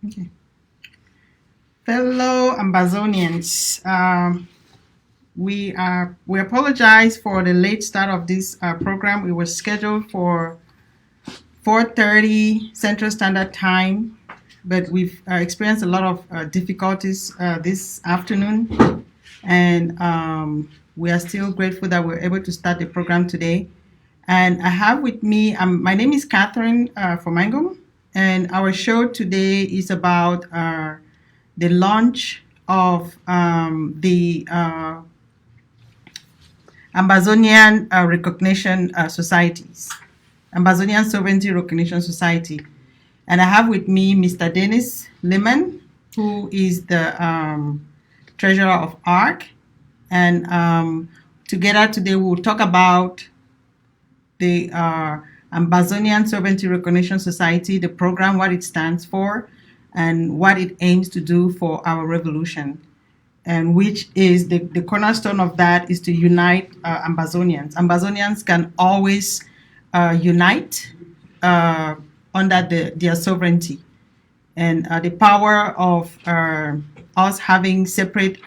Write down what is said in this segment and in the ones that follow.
Okay. Fellow Ambazonians, we apologize for the late start of this program. It was scheduled for 4:30 Central Standard Time, but we've experienced a lot of difficulties this afternoon, and we are still grateful that we're able to start the program today. And I have with me, my name is Catherine Fomangom, and our show today is about the launch of the Ambazonian Recognition Societies, Ambazonian Sovereignty Recognition Society. And I have with me Mr. Dennis Lehman, who is the treasurer of Arcc. And together today we will talk about the Ambazonian Sovereignty Recognition Society, the program, what it stands for, and what it aims to do for our revolution. And which is the cornerstone of that is to unite Ambazonians. Ambazonians can always unite under their sovereignty. And the power of us having separate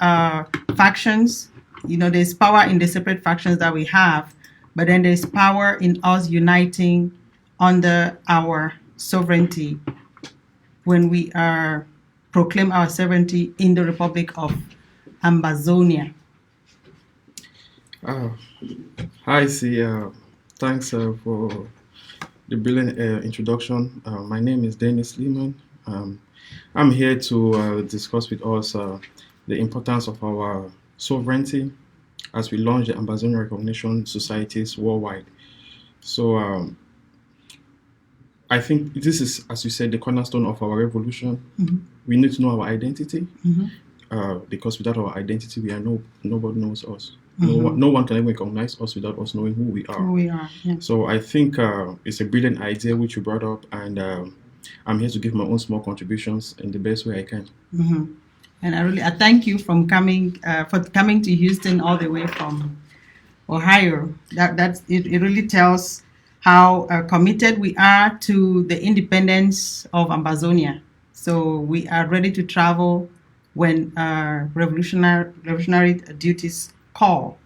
factions, there's power in the separate factions that we have, but then there's power in us uniting under our sovereignty when we proclaim our sovereignty in the Republic of Ambazonia. Hi, C. Thanks for the brilliant introduction. My name is Dennis Lehman. I'm here to discuss with us the importance of our sovereignty as we launch the Ambazonian Recognition Societies worldwide. So I think this is, as you said, the cornerstone of our revolution. Mm-hmm. We need to know our identity. Mm-hmm. Because without our identity, nobody knows us. Mm-hmm. No one can even recognize us without us knowing who we are. Who we are, yeah. So I think it's a brilliant idea which you brought up, and I'm here to give my own small contributions in the best way I can. Mm-hmm. And I thank you for coming to Houston all the way from Ohio. It really tells how committed we are to the independence of Ambazonia. So we are ready to travel when revolutionary duties call.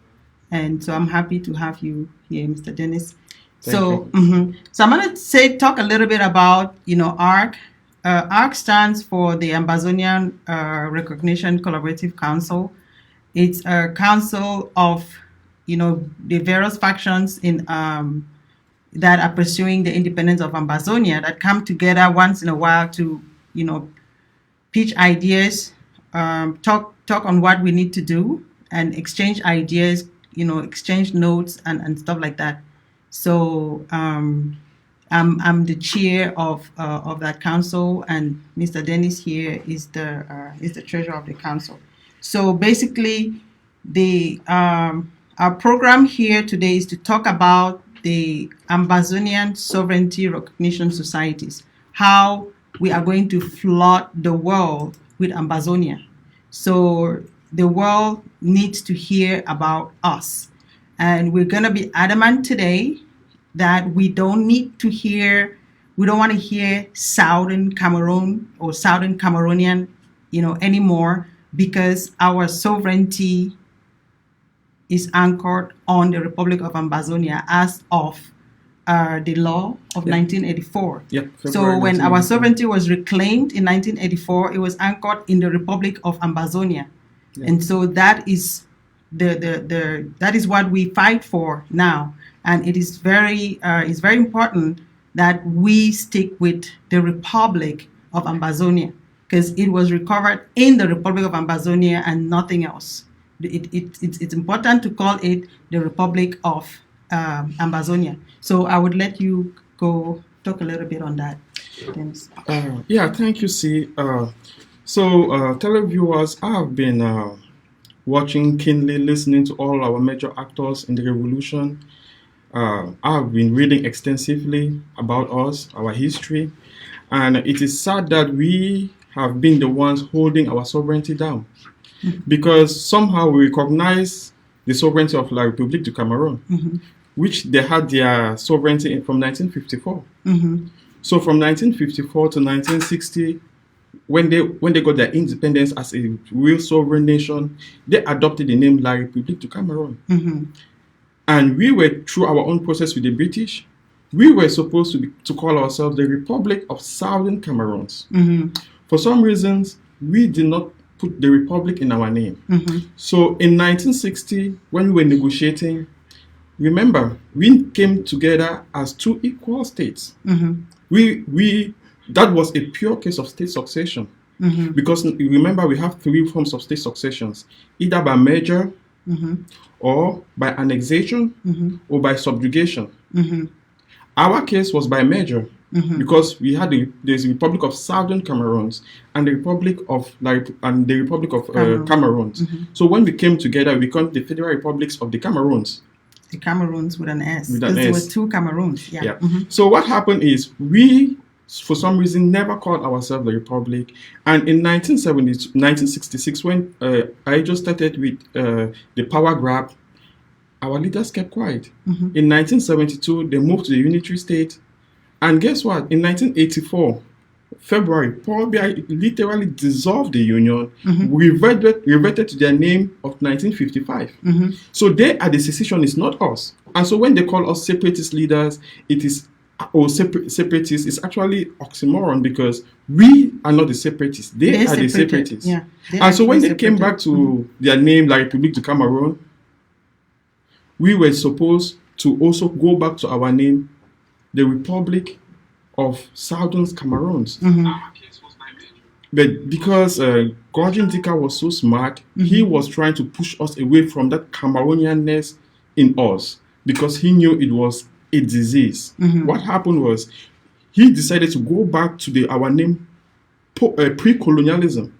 And so I'm happy to have you here, Mr. Dennis. So I'm going to talk a little bit about, Arcc. Arcc stands for the Ambazonian Recognition Collaborative Council. It's a council of, the various factions in that are pursuing the independence of Ambazonia that come together once in a while to, pitch ideas, talk on what we need to do, and exchange ideas, exchange notes and stuff like that. So I'm the chair of that council, and Mr. Dennis here is the treasurer of the council. So basically, our program here today is to talk about the Ambazonian Sovereignty Recognition Societies, how we are going to flood the world with Ambazonia. So the world needs to hear about us. And we're going to be adamant today that we don't want to hear Southern Cameroon or Southern Cameroonian, anymore, because our sovereignty is anchored on the Republic of Ambazonia as of the law of 1984. So when our sovereignty was reclaimed in 1984, it was anchored in the Republic of Ambazonia. And so that is that is what we fight for now. And it is very important that we stick with the Republic of Ambazonia, because it was recovered in the Republic of Ambazonia and nothing else. It's important to call it the Republic of Ambazonia. So I would let you go talk a little bit on that. Thank you, C. So televiewers, I have been watching keenly, listening to all our major actors in the revolution. I have been reading extensively about us, our history, and it is sad that we have been the ones holding our sovereignty down, because somehow we recognize the sovereignty of La République du Cameroon, which they had their sovereignty from 1954. So from 1954 to 1960, when they got their independence as a real sovereign nation, they adopted the name La République du Cameroon. And we were, through our own process with the British, we were supposed to call ourselves the Republic of Southern Cameroons. For some reasons, we did not put the Republic in our name. So in 1960, when we were negotiating, remember, we came together as two equal states. That was a pure case of state succession. Because remember, we have three forms of state successions, either by merger, or by annexation, or by subjugation. Our case was by merger, because we had there's the Republic of Southern Cameroons and the Republic of Cameroons. So when we came together, we became the Federal Republics of the Cameroons. The Cameroons with an S. With an Because there S. were two Cameroons. Yeah. So what happened is we, for some reason, never called ourselves the Republic. And in 1966, when I just started with the power grab, our leaders kept quiet. In 1972, they moved to the unitary state. And guess what? In 1984, February, Paul Biya literally dissolved the union, reverted to their name of 1955. So they are the secessionists, not us. And so when they call us separatist leaders, it is separatists. It's actually oxymoron, because we are not the separatists. They are the separatists. Yeah, and so when they came back to their name, La République du Cameroun, we were supposed to also go back to our name, the Republic of Southern Cameroons. But because Gordon Dika was so smart, he was trying to push us away from that Cameroonianness in us, because he knew it was a disease. What happened was, he decided to go back to our name pre-colonialism.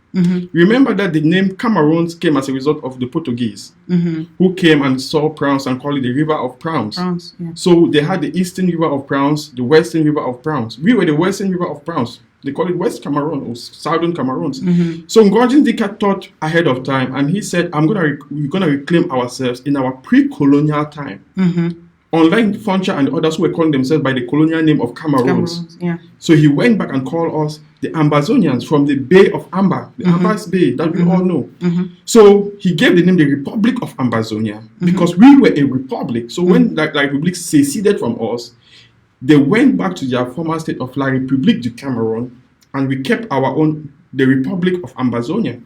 Remember that the name Cameroons came as a result of the Portuguese, who came and saw prawns and called it the River of Prawns. So they had the Eastern River of Prawns, the Western River of Prawns. We were the Western River of Prawns. They call it West Cameroon or Southern Cameroons. So Ngorjin Dika thought ahead of time, and he said, we're gonna reclaim ourselves in our pre-colonial time. Unlike Foncha and others who were calling themselves by the colonial name of Cameroons. So he went back and called us the Ambazonians, from the Bay of Amber, the Amber's Bay that we all know. So he gave the name the Republic of Ambazonia, because we were a republic. So when the Republic seceded from us, they went back to their former state of La République du Cameroun, and we kept our own, the Republic of Ambazonia.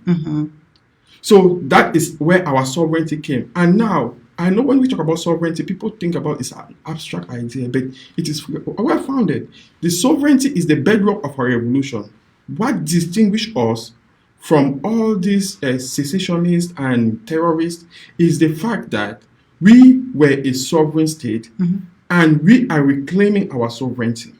So that is where our sovereignty came. And now, I know when we talk about sovereignty, people think about it's an abstract idea, but it is well founded. The sovereignty is the bedrock of our revolution. What distinguishes us from all these secessionists and terrorists is the fact that we were a sovereign state, and we are reclaiming our sovereignty.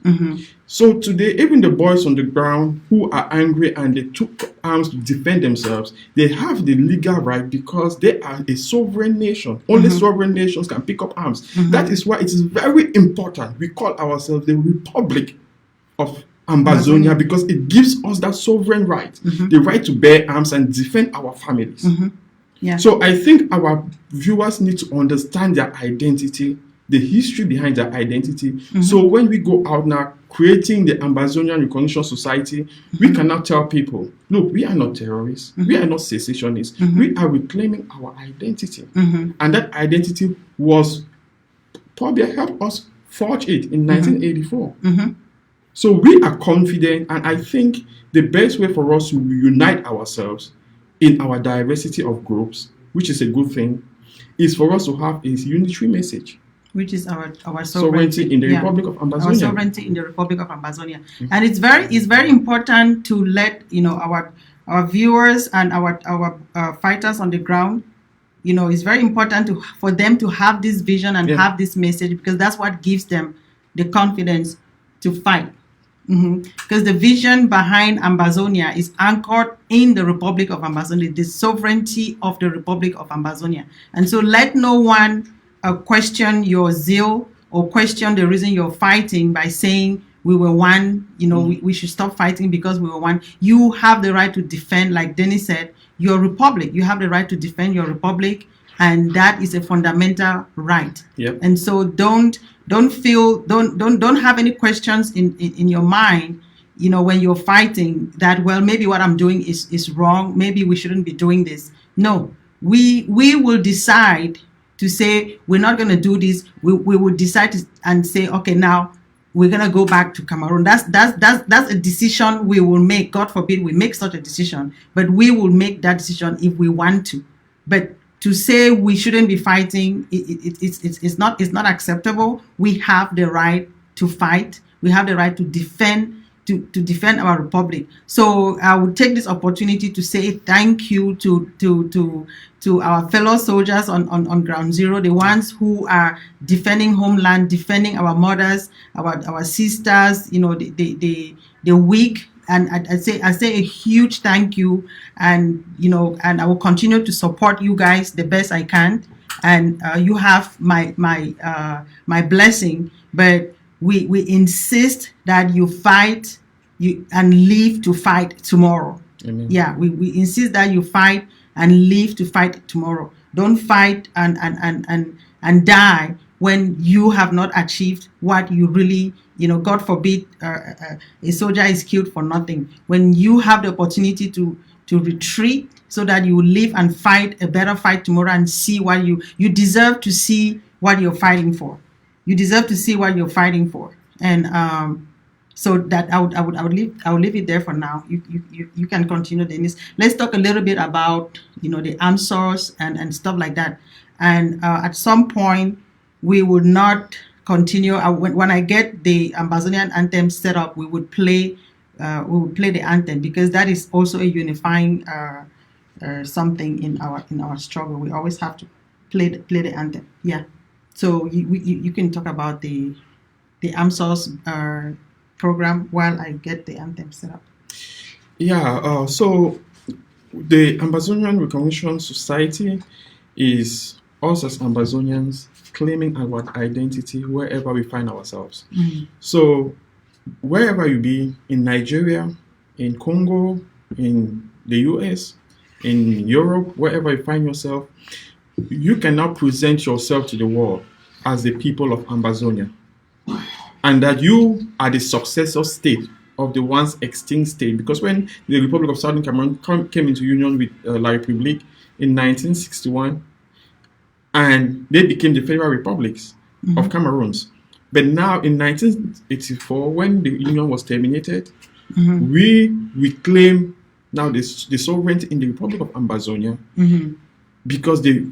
So today, even the boys on the ground who are angry and they took arms to defend themselves, they have the legal right, because they are a sovereign nation. Only sovereign nations can pick up arms. That is why it is very important we call ourselves the Republic of Ambazonia, because it gives us that sovereign right, the right to bear arms and defend our families. So I think our viewers need to understand their identity, the history behind their identity. So when we go out now creating the Ambazonian Recognition Society, we can now tell people, look, we are not terrorists, we are not secessionists, we are reclaiming our identity. And that identity was probably helped us forge it in 1984. So we are confident, and I think the best way for us to unite ourselves in our diversity of groups, which is a good thing, is for us to have a unitary message. Which is our sovereignty in the Republic of Ambazonia. Our sovereignty in the Republic of Ambazonia. And it's very important to let our viewers and our fighters on the ground, it's very important for them to have this vision and have this message, because that's what gives them the confidence to fight. Because the vision behind Ambazonia is anchored in the Republic of Ambazonia, the sovereignty of the Republic of Ambazonia. And so let no one question your zeal or question the reason you're fighting by saying we were one, we should stop fighting because we were one. You have the right to defend, like Dennis said, your republic. You have the right to defend your republic, and that is a fundamental right. And so don't have any questions in your mind, when you're fighting that, well, maybe what I'm doing is wrong, maybe we shouldn't be doing this. No, we will decide to say we're not going to do this. We will decide and say, okay, now we're going to go back to Cameroon. That's a decision we will make. God forbid we make such a decision, but we will make that decision if we want to. But to say we shouldn't be fighting, it's not acceptable. We have the right to fight. We have the right to defend our republic. So I would take this opportunity to say thank you to our fellow soldiers on ground zero, the ones who are defending homeland, defending our mothers, our sisters, the weak. And I say a huge thank you, and I will continue to support you guys the best I can, and you have my blessing. But we insist that you fight and live to fight tomorrow. Amen. Yeah, we insist that you fight and live to fight tomorrow. Don't fight and die when you have not achieved what you really, God forbid a soldier is killed for nothing. When you have the opportunity to retreat so that you will live and fight a better fight tomorrow and see what you deserve to see what you're fighting for. You deserve to see what you're fighting for. And so that I would leave it there for now. You can continue, Dennis. Let's talk a little bit about the armed source and stuff like that. And at some point we would not continue. When I get the Ambazonian anthem set up, we would play the anthem, because that is also a unifying something in our struggle. We always have to play the anthem. Yeah. So you can talk about the armed source program while I get the anthem set up. Yeah, so the Ambazonian Recognition Society is us as Ambazonians claiming our identity wherever we find ourselves. Mm-hmm. So wherever you be, in Nigeria, in Congo, in the US, in Europe, wherever you find yourself, you can now present yourself to the world as the people of Ambazonia, and that you are the successor state of the once extinct state. Because when the Republic of Southern Cameroon came into union with La République in 1961, and they became the federal republics of Cameroons. But now in 1984, when the union was terminated, we claim now the sovereignty in the Republic of Ambazonia, because the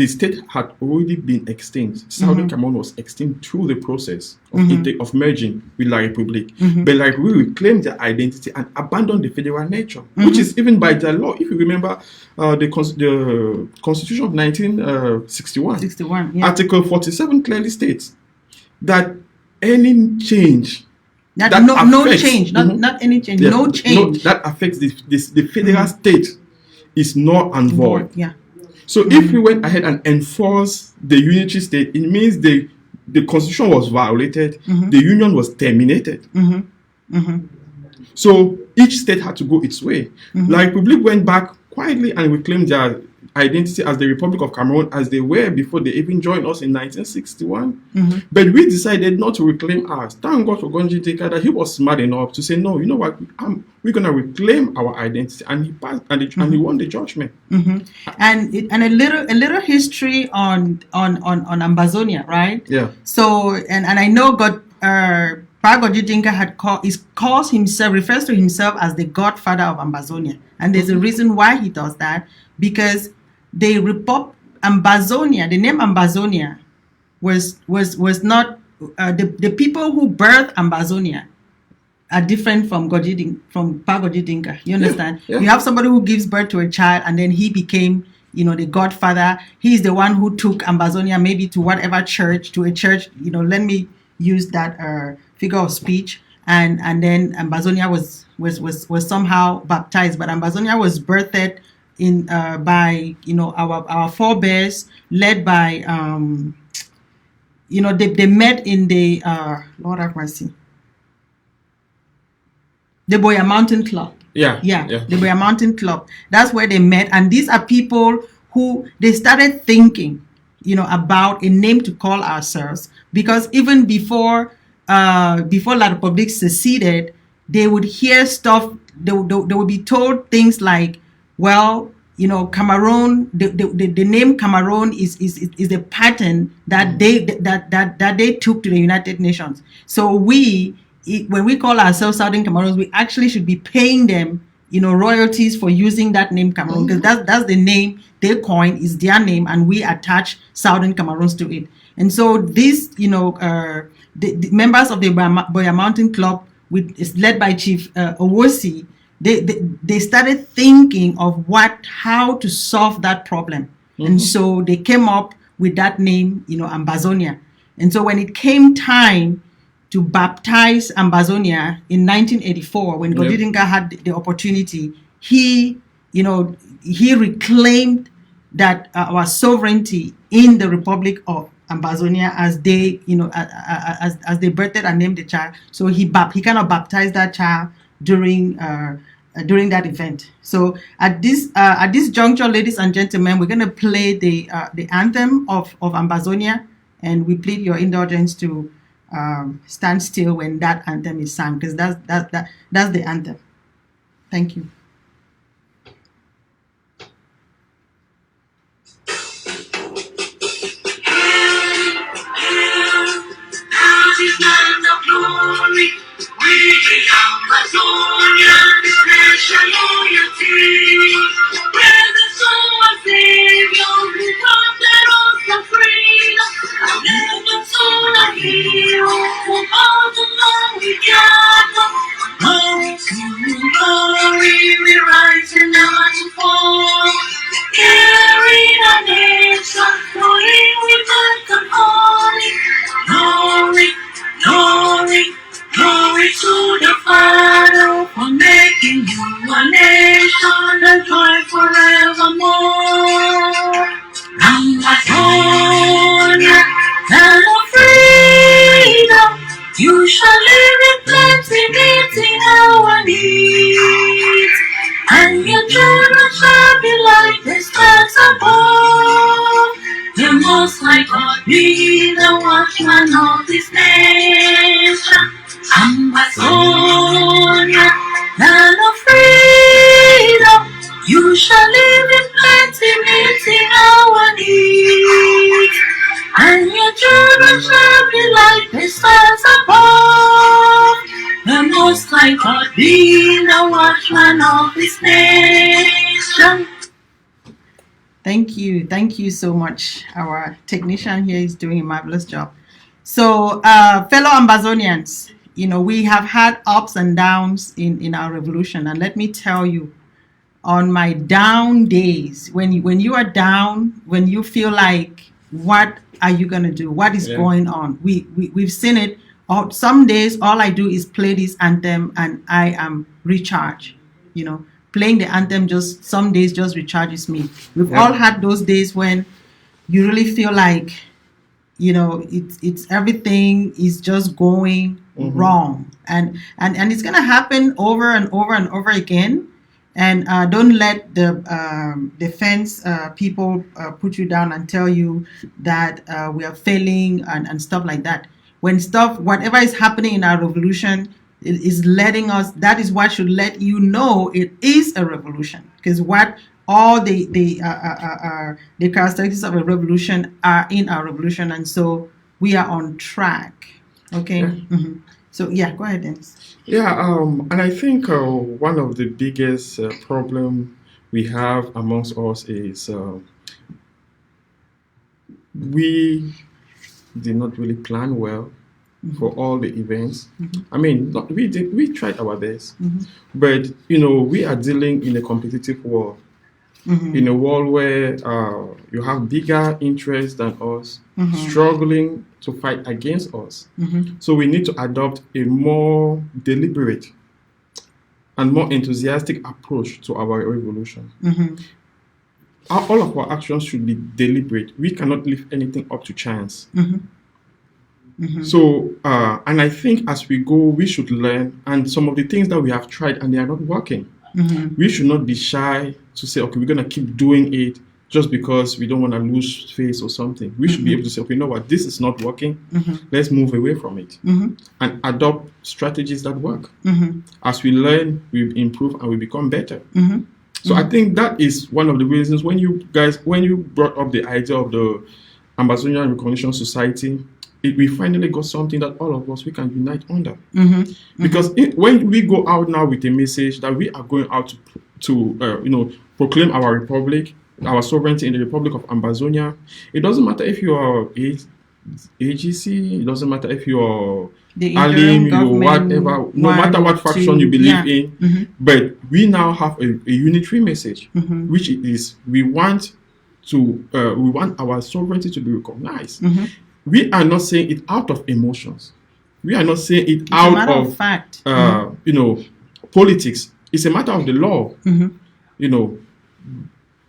state had already been extinct. Southern Cameroon was extinct through the process of merging with La République. But like we reclaimed their identity and abandoned the federal nature, which is even by their law. If you remember the Constitution of 1961, yeah. Article 47 clearly states that any change not any change, yeah, no change that affects the federal state is null and void. Yeah. So if we went ahead and enforced the unitary state, it means the constitution was violated, the union was terminated. So each state had to go its way. La République went back quietly and reclaimed their identity as the Republic of Cameroon, as they were before they even joined us in 1961. But we decided not to reclaim ours. Thank God for Gonji Teka that he was smart enough to say, no, you know what, we're going to reclaim our identity. And he passed, and he won the judgment. And a little history on Ambazonia, right? Yeah. So and I know Gonji Teka refers to himself as the godfather of Ambazonia, and there's a reason why he does that, because the Ambazonia, the name Ambazonia was not the people who birthed Ambazonia are different from Pa Gonji Teka. You understand? Yeah. You have somebody who gives birth to a child and then he became, the godfather. He's the one who took Ambazonia maybe to whatever church, to a church, let me use that figure of speech. And then Ambazonia was somehow baptized, but Ambazonia was birthed in by our forebears, led by they met in the Lord have mercy, the Boya Mountain Club. Yeah. The Boya Mountain Club. That's where they met, and these are people who they started thinking, about a name to call ourselves, because even before La République seceded, they would hear stuff. They would be told things like, well, Cameroon, the name Cameroon is a pattern that they took to the United Nations. So when we call ourselves Southern Cameroons, we actually should be paying them, royalties for using that name Cameroon, because that's the name they coined, is their name, and we attach Southern Cameroons to it. And so these, the members of the Boya Mountain Club, is led by Chief Owosi. They started thinking of how to solve that problem. And so they came up with that name, Ambazonia. And so when it came time to baptize Ambazonia in 1984, when Godidinka had the opportunity, he reclaimed that our sovereignty in the Republic of Ambazonia as they, as they birthed and named the child. So he kind of baptized that child during that event. So at this juncture, ladies and gentlemen, we're going to play the anthem of Ambazonia, and we plead your indulgence to stand still when that anthem is sung, because that's the anthem. Thank you. Land of glory, we the Ambazonian, special loyalty. Where the soul of Savior who conquered us for freedom, and never soul a hero, from all the long we gather. Glory to glory, we rise and never to fall. Carry the nation, knowing we must come holy. Glory, glory, glory to the Father for making you a nation and joy forevermore. Amazonia, land of freedom, you shall live in plenty, meeting our needs, and your children shall be like the stars above. The Most High God be the watchman of this nation. Amazonia, land of freedom, you shall live in plenty, meeting our needs, and your children shall be like the stars above. The Most High God be the watchman of this nation. Thank you so much. Our technician here is doing a marvelous job. So, fellow Ambazonians, we have had ups and downs in our revolution, and let me tell you, on my down days, when you are down, when you feel like, what are you gonna do? What is going on? We've seen it. Some days, all I do is play this anthem, and I am recharged. Playing the anthem some days just recharges me. We've all had those days when you really feel like, it's everything is just going wrong, and it's gonna happen over and over and over again. And don't let the defense people put you down and tell you that we are failing and stuff like that. Whatever is happening in our revolution, it is letting us. That is what should let you know it is a revolution, because all the characteristics of a revolution are in our revolution, and so we are on track. Okay. Mm-hmm. So go ahead, Dennis. And I think one of the biggest problem we have amongst us is we did not really plan well for all the events. I mean, we tried our best, but we are dealing in a competitive world, in a world where you have bigger interests than us, struggling to fight against us. So we need to adopt a more deliberate and more enthusiastic approach to our revolution. All of our actions should be deliberate. We cannot leave anything up to chance. So, and I think as we go, we should learn, and some of the things that we have tried and they are not working, we should not be shy to say, okay, we're going to keep doing it just because we don't want to lose face or something. We should be able to say, okay, you know what, this is not working. Let's move away from it and adopt strategies that work. As we learn, we improve and we become better. So I think that is one of the reasons when you brought up the idea of the Ambazonian Recognition Society, we finally got something that all of us, we can unite under. Because when we go out now with a message that we are going out to proclaim our republic, our sovereignty in the Republic of Ambazonia, it doesn't matter if you are AGC, it doesn't matter if you are Alim, whatever, no matter what faction you believe in, but we now have a unitary message, which is we want our sovereignty to be recognized. We are not saying it out of emotions. We are not saying it out of fact. Politics. It's a matter of the law.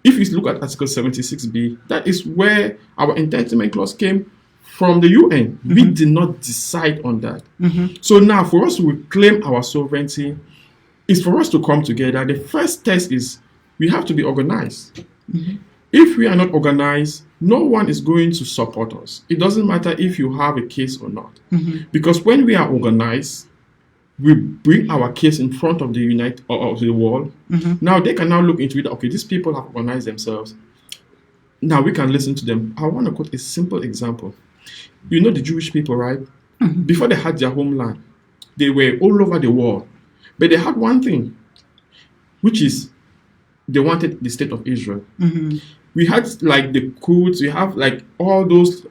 If you look at Article 76B, that is where our entitlement clause came from the UN. We did not decide on that. So now, for us to reclaim our sovereignty, is for us to come together. The first test is we have to be organized. If we are not organized, no one is going to support us. It doesn't matter if you have a case or not. Because when we are organized, we bring our case in front of the world. Now they can now look into it. Okay, these people have organized themselves. Now we can listen to them. I want to quote a simple example. You know the Jewish people, right? Before they had their homeland, they were all over the world. But they had one thing, which is they wanted the state of Israel. We had like the Quds, we have like all those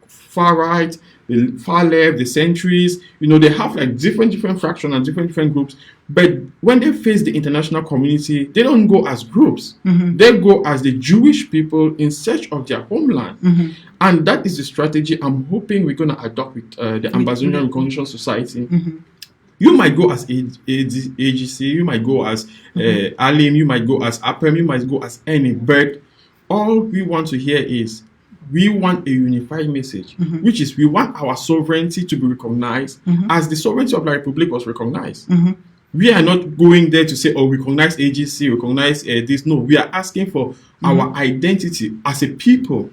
far right, the far left, the centuries. They have like different fractions and different groups. But when they face the international community, they don't go as groups. They go as the Jewish people in search of their homeland. And that is the strategy I'm hoping we're going to adopt with the Ambazonian Recognition Society. You might go as AGC, you might go as Alim, you might go as APEM, you might go as any, but all we want to hear is we want a unified message, which is we want our sovereignty to be recognized as the sovereignty of the Republic was recognized. We are not going there to say, oh, recognize AGC, recognize this. No, we are asking for our identity as a people.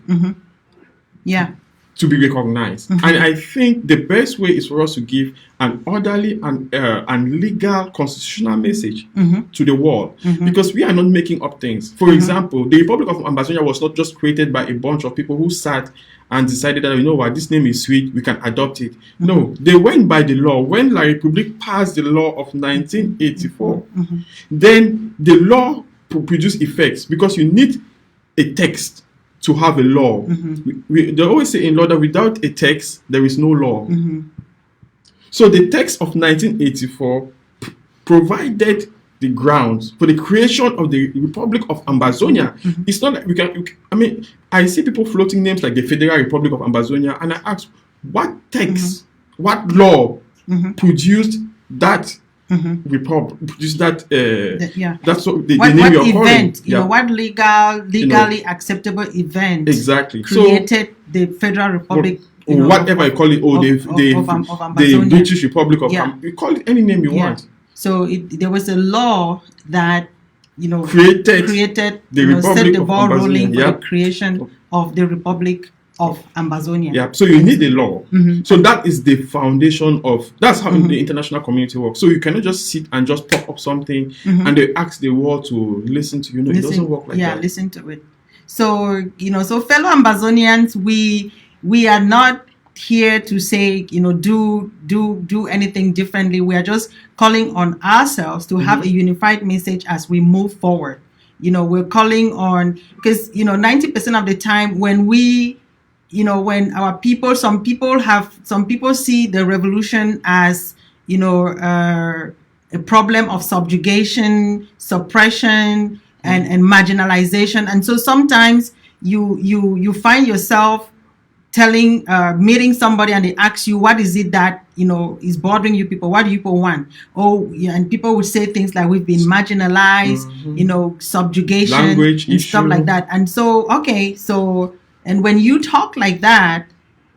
To be recognized. And I think the best way is for us to give an orderly and legal constitutional message to the world, because we are not making up things. For example, the Republic of Ambazonia was not just created by a bunch of people who sat and decided that, you know what, this name is sweet, we can adopt it. No, they went by the law. When La République passed the law of 1984, then the law produced effects, because you need a text to have a law. They always say in law that without a text, there is no law. So the text of 1984 provided the grounds for the creation of the Republic of Ambazonia. It's not like we can, I see people floating names like the Federal Republic of Ambazonia, and I ask, what text, what law produced that republic, produced that, that's what the name you're event, calling. What legally acceptable event created the Federal Republic, or whatever you call it, the British Republic of you call it any name you want. So there was a law that created the Republic set the ball of rolling for the creation of the Republic of Ambazonia. So you need a law. So that is the foundation of, that's how the international community works. So you cannot just sit and just pop up something and they ask the world to listen to you. No, it doesn't work like that. Listen to it. So, so fellow Ambazonians, we are not here to say, do anything differently. We are just calling on ourselves to have a unified message as we move forward. We're calling on, because 90% of the time when we, when our people, some people see the revolution as a problem of subjugation, suppression, and marginalization. And so sometimes you find yourself meeting somebody and they ask you, what is it that is bothering you people? What do you people want? And people would say things like, we've been marginalized, subjugation, language and stuff like that. And so and when you talk like that,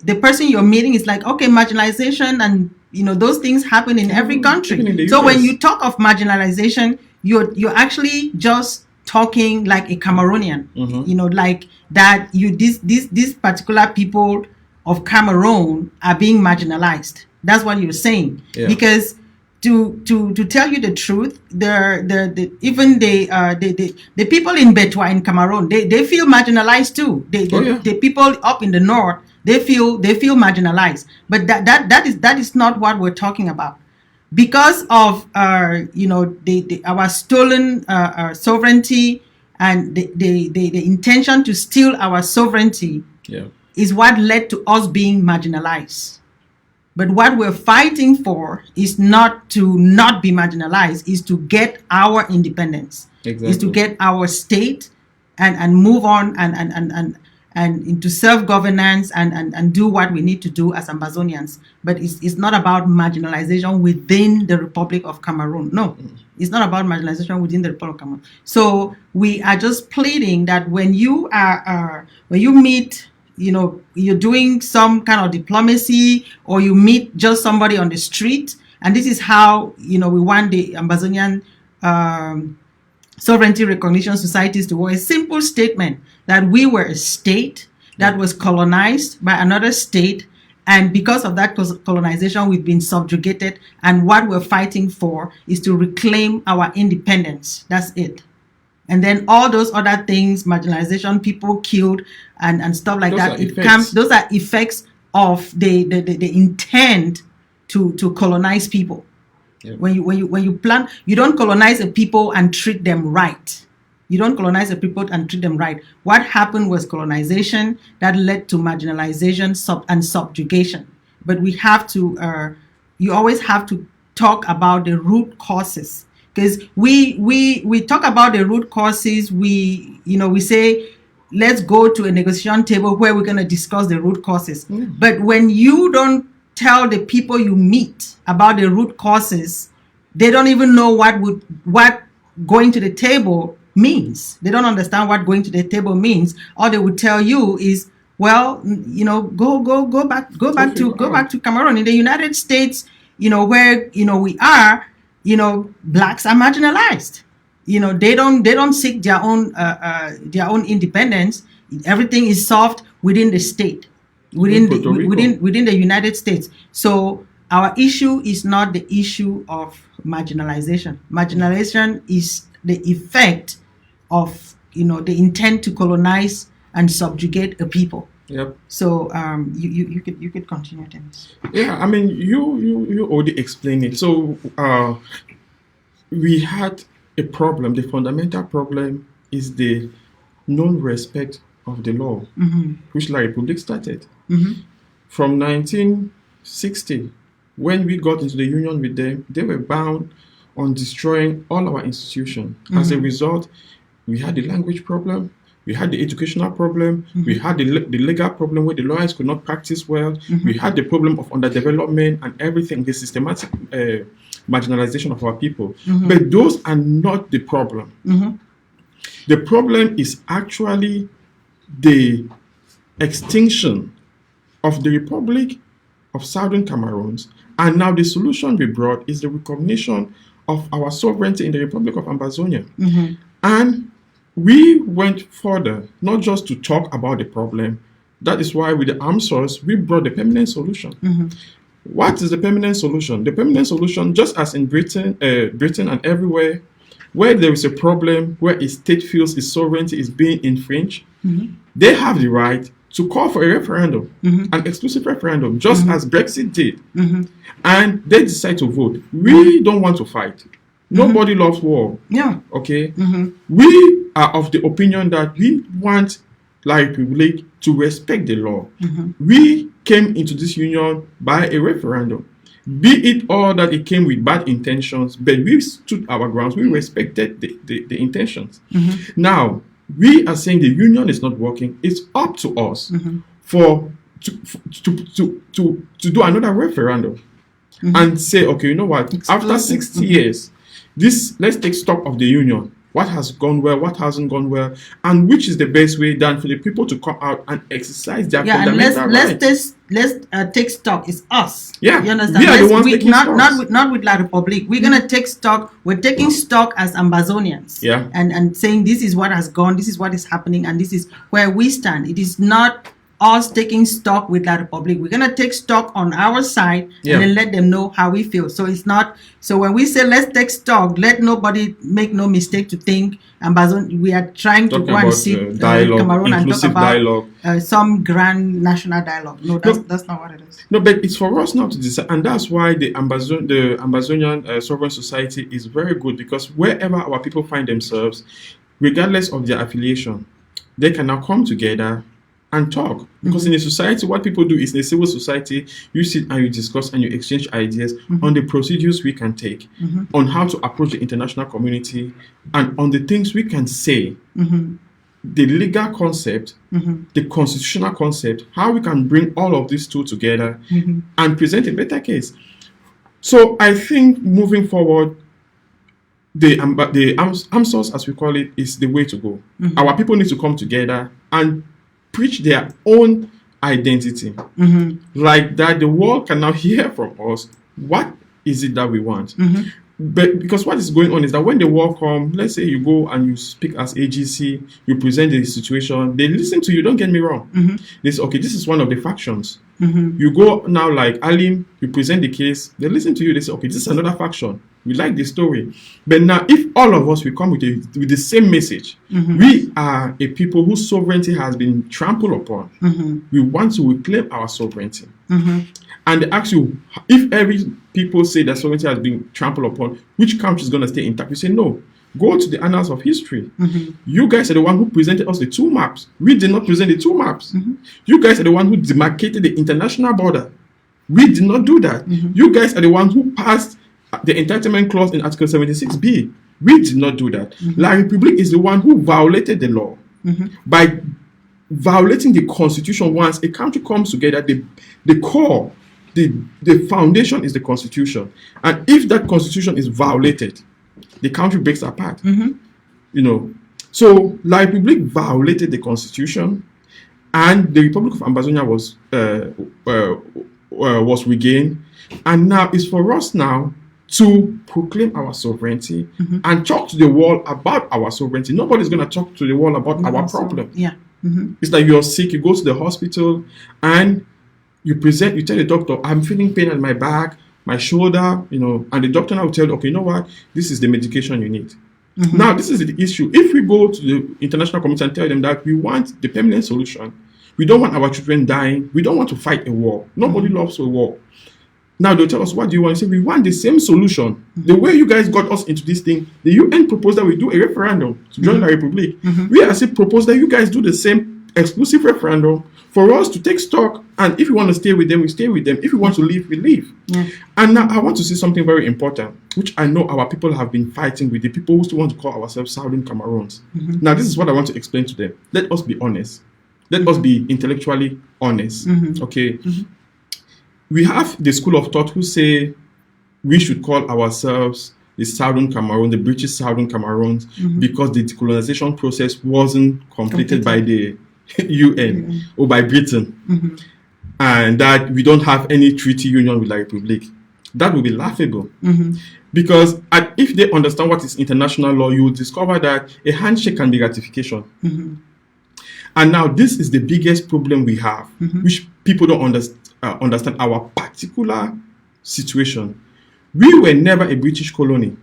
the person you're meeting is like, okay, marginalization and those things happen in every country. So when you talk of marginalization, you're actually just talking like a Cameroonian, Mhm. you know, like that these particular people of Cameroon are being marginalized. That's what you're saying. Yeah. Because to tell you the truth, even the people in Betwa in Cameroon, they feel marginalized too. Oh, yeah. The people up in the north, they feel marginalized. But that is not what we're talking about. Because of our stolen sovereignty and the intention to steal our sovereignty Yeah. is what led to us being marginalized. But what we're fighting for is not to not be marginalized, is to get our independence, Exactly. is to get our state and move on and into self-governance and do what we need to do as Ambazonians. But it's not about marginalization within the Republic of Cameroon. No, it's not about marginalization within the Republic of Cameroon. So we are just pleading that when you meet, you're doing some kind of diplomacy, or you meet just somebody on the street, and this is how, we want the Ambazonian sovereignty recognition societies to work. A simple statement that we were a state that was colonized by another state, and because of that colonization, we've been subjugated, and what we're fighting for is to reclaim our independence. That's it. And then all those other things, marginalization, people killed, and stuff like that. Those are effects of the intent to colonize people. Yep. When you plan, you don't colonize a people and treat them right. You don't colonize a people and treat them right. What happened was colonization that led to marginalization and subjugation. But we have to, you always have to talk about the root causes. Because we talk about the root causes, we say, let's go to a negotiation table where we're going to discuss the root causes. Mm. But when you don't tell the people you meet about the root causes, they don't even know what going to the table means. They don't understand what going to the table means. All they would tell you is, well, go back to Cameroon. In the United States, where we are, blacks are marginalized. They don't seek their own independence. Everything is solved within the state, within the United States. So our issue is not the issue of marginalization. Marginalization is the effect of the intent to colonize and subjugate a people. Yep. So you could continue, Dennis. Yeah, I mean you already explained it. So we had a problem. The fundamental problem is the non-respect of the law, mm-hmm. which La Republic started. Mm-hmm. From 1960, when we got into the union with them, they were bound on destroying all our institutions. Mm-hmm. As a result, we had the language problem, we had the educational problem, mm-hmm. we had the legal problem where the lawyers could not practice well, mm-hmm. we had the problem of underdevelopment and everything, the systematic marginalization of our people. Mm-hmm. But those are not the problem. Mm-hmm. The problem is actually the extinction of the Republic of Southern Cameroons, and now the solution we brought is the recognition of our sovereignty in the Republic of Ambazonia. Mm-hmm. And we went further, not just to talk about the problem. That is why with the armed source, we brought the permanent solution. Mm-hmm. What is the permanent solution? The permanent solution, just as in Britain and everywhere, where there is a problem, where a state feels its sovereignty is being infringed, mm-hmm. they have the right to call for a referendum, mm-hmm. an exclusive referendum, just mm-hmm. as Brexit did. Mm-hmm. And they decide to vote. We don't want to fight. Mm-hmm. Nobody loves war. Yeah. Okay? Mm-hmm. We are of the opinion that we want La Republic to respect the law. Mm-hmm. We came into this union by a referendum. Be it all that it came with bad intentions, but we stood our grounds. We respected the intentions. Mm-hmm. Now, we are saying the union is not working. It's up to us mm-hmm. to do another referendum mm-hmm. and say, okay, you know what? After 60 years, let's take stock of the union. what has gone well, what hasn't gone well, and which is the best way than for the people to come out and exercise their fundamental rights. Let's take stock. It's us. Yeah, you understand? we are the ones taking stock. Not with La Republique. We're gonna take stock. We're taking stock as Ambazonians. Yeah, and saying this is what has gone, this is what is happening, and this is where we stand. It is not us taking stock with La Republique. We're gonna take stock on our side and then let them know how we feel. So it's not. So when we say let's take stock, let nobody make no mistake to think Ambazon. We are trying to go and sit Cameroon and talk about some grand national dialogue. No, that's not what it is. No, but it's for us now to decide, and that's why the Ambazonian Sovereign Society is very good, because wherever our people find themselves, regardless of their affiliation, they can now come together and talk. Because in a society, what people do is, in a civil society, you sit and you discuss and you exchange ideas on the procedures we can take, on how to approach the international community, and on the things we can say, the legal concept, the constitutional concept, how we can bring all of these two together and present a better case. So I think moving forward, the AMSOS, as we call it, is the way to go. Our people need to come together and preach their own identity, like that the world can now hear from us what is it that we want. But because what is going on is that when the war comes, let's say you go and you speak as AGC, you present the situation, they listen to you, don't get me wrong. They say, okay, this is one of the factions. You go now like Alim, you present the case, they listen to you, they say, okay, this is another faction. We like the story. But now, if all of us, we come with the same message, we are a people whose sovereignty has been trampled upon. We want to reclaim our sovereignty. And they ask you, if every people say that sovereignty has been trampled upon, which country is going to stay intact? We say, no. Go to the annals of history. You guys are the one who presented us the two maps. We did not present the two maps. You guys are the one who demarcated the international border. We did not do that. You guys are the ones who passed the entitlement clause in Article 76B. We did not do that. La République is the one who violated the law. By violating the constitution, once a country comes together, the core, the foundation is the constitution. And if that constitution is violated, the country breaks apart. So La République violated the constitution, and the Republic of Ambazonia was regained. And now it's for us now to proclaim our sovereignty and talk to the world about our sovereignty. Nobody's going to talk to the world about our problem. It's like you're sick, you go to the hospital and you tell the doctor, I'm feeling pain in my back, my shoulder, and the doctor now will tell you, okay, you know what, this is the medication you need. Now, this is the issue. If we go to the international community and tell them that we want the permanent solution, we don't want our children dying, we don't want to fight a war. Nobody loves a war. Now they'll tell us, what do you want? You say, we want the same solution. The way you guys got us into this thing, the UN proposed that we do a referendum to join the Republic. We actually proposed that you guys do the same exclusive referendum for us to take stock. And if you want to stay with them, we stay with them. If you want to leave, we leave. And now I want to say something very important, which I know our people have been fighting with, the people who still want to call ourselves Southern Cameroons. Now, this is what I want to explain to them. Let us be honest. Let us be intellectually honest. Okay? We have the school of thought who say we should call ourselves the Southern Cameroon, the British Southern Cameroons, because the decolonization process wasn't completed by the UN or by Britain, and that we don't have any treaty union with La République. That would be laughable. Because if they understand what is international law, you will discover that a handshake can be ratification. And now this is the biggest problem we have, which people don't understand our particular situation. We were never a British colony.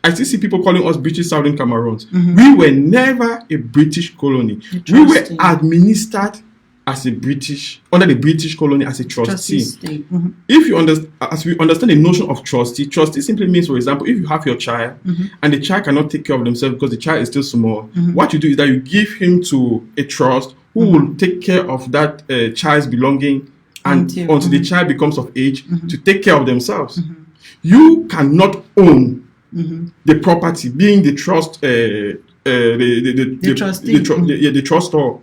I still see people calling us British Southern Cameroons. We were never a British colony. We were administered as a British, under the British colony as a trustee. If you understand, as we understand the notion of trustee simply means, for example, if you have your child and the child cannot take care of themselves because the child is still small, what you do is that you give him to a trust who will take care of that child's belonging until the child becomes of age to take care of themselves. You cannot own the property, being the trust, the trustor.